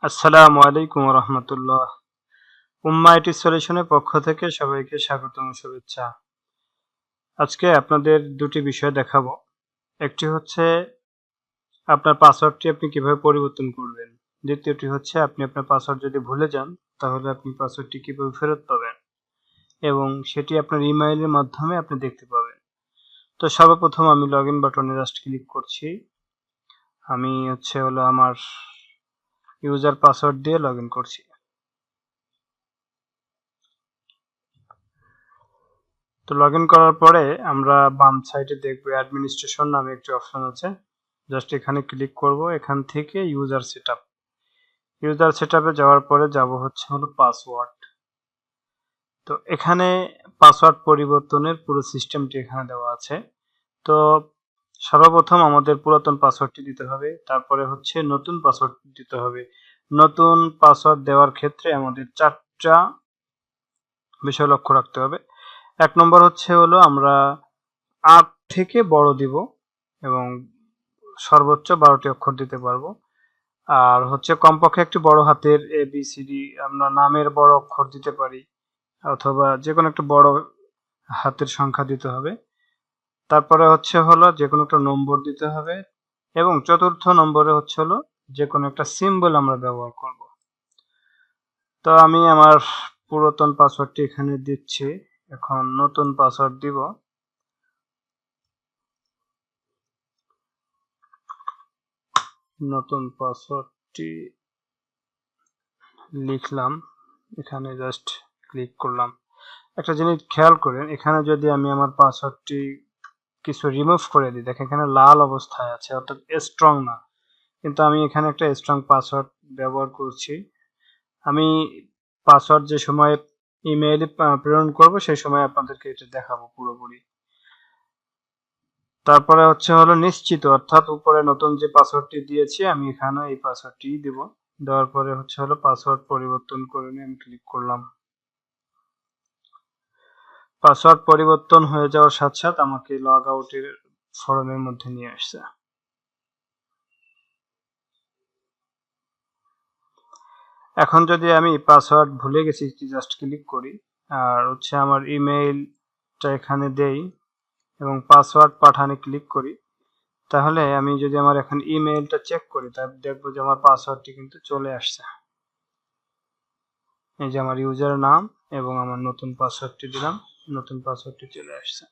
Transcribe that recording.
আসসালামু আলাইকুম রহমতুল্লাহ। উম্মা আইটি সলিউশনের পক্ষ থেকে সবাইকে স্বাগতম ও শুভেচ্ছা। আজকে আপনাদের দুটি বিষয় দেখাবো। একটি হচ্ছে আপনার পাসওয়ার্ডটি আপনি কিভাবে পরিবর্তন করবেন। দ্বিতীয়টি হচ্ছে আপনি আপনার পাসওয়ার্ড যদি ভুলে যান তাহলে আপনি পাসওয়ার্ডটি কিভাবে ফেরত পাবেন এবং সেটি আপনার ইমেইলের মাধ্যমে আপনি দেখতে পাবেন। তো সর্বপ্রথম আমি লগইন বাটনে জাস্ট ক্লিক করছি। আমি হলো আমার ইউজার পাসওয়ার্ড দিয়ে লগইন করছি। তো লগইন করার পরে আমরা বাম সাইডে দেখব অ্যাডমিনিস্ট্রেশন নামে একটি অপশন আছে। জাস্ট এখানে ক্লিক করব। এখান থেকে ইউজার সেটআপ যাওয়ার পরে যাব হলো পাসওয়ার্ড। তো এখানে পাসওয়ার্ড পরিবর্তনের পুরো সিস্টেমটি এখানে দেওয়া আছে। তো সর্বপ্রথম আমাদের পুরাতন পাসওয়ার্ডটি দিতে হবে, তারপরে হচ্ছে নতুন পাসওয়ার্ড দিতে হবে। নতুন পাসওয়ার্ড দেওয়ার ক্ষেত্রে আমাদের 4টা বিষয় লক্ষ্য রাখতে হবে। 1 নম্বর হলো আমরা 8 থেকে বড় দিব এবং সর্বোচ্চ 12টি অক্ষর দিতে পারবো। আর কমপক্ষে একটি বড় হাতের ABCD আমরা নামের বড় অক্ষর দিতে পারি অথবা যে কোনো একটা বড় হাতের সংখ্যা দিতে হবে। তারপরে হলো যে কোনো একটা নম্বর দিতে হবে এবং চতুর্থ নম্বরে হলো যে কোনো একটা সিম্বল আমরা ব্যবহার করব। তো আমি আমার পুরাতন পাসওয়ার্ডটি এখানে দিচ্ছি। এখন নতুন পাসওয়ার্ড দিব। নতুন পাসওয়ার্ডটি লিখলাম, এখানে জাস্ট ক্লিক করলাম। একটা জিনিস খেয়াল করেন, এখানে যদি আমি আমার পাসওয়ার্ডটি কিছু রিমুভ করে দিই, দেখেন এখানে লাল অবস্থায় আছে, অর্থাৎ স্ট্রং না। কিন্তু আমি এখানে একটা স্ট্রং পাসওয়ার্ড ব্যবহার করছি। আমি পাসওয়ার্ড যে সময় ইমেইলে প্রেরণ করব সেই সময় আপনাদেরকে এটা দেখাবো পুরোপুরি। তারপরে হলো নিশ্চিত, অর্থাৎ উপরে নতুন যে পাসওয়ার্ডটি দিয়েছি আমি এখানে এই পাসওয়ার্ডটি দিব। দেওয়ার পরে হলো পাসওয়ার্ড পরিবর্তন করে নিয়ে আমি ক্লিক করলাম। পাসওয়ার্ড পরিবর্তন হয়ে যাওয়ার সাথে সাথে আমাকে লগ আউটের ফরমের মধ্যে নিয়ে আসছে। এখন যদি আমি পাসওয়ার্ড ভুলে গেছি জাস্ট ক্লিক করি আর আমার ইমেইলটা এখানে দেই এবং পাসওয়ার্ড পাঠানে ক্লিক করি, তাহলে আমি যদি আমার এখন ইমেইলটা চেক করি তাহলে দেখবো যে আমার পাসওয়ার্ডটি কিন্তু চলে আসছে। এই যে আমার ইউজার নাম এবং আমার নতুন পাসওয়ার্ডটি দিলাম, নতুন পাসওয়ার্ডটি চলে আসছে।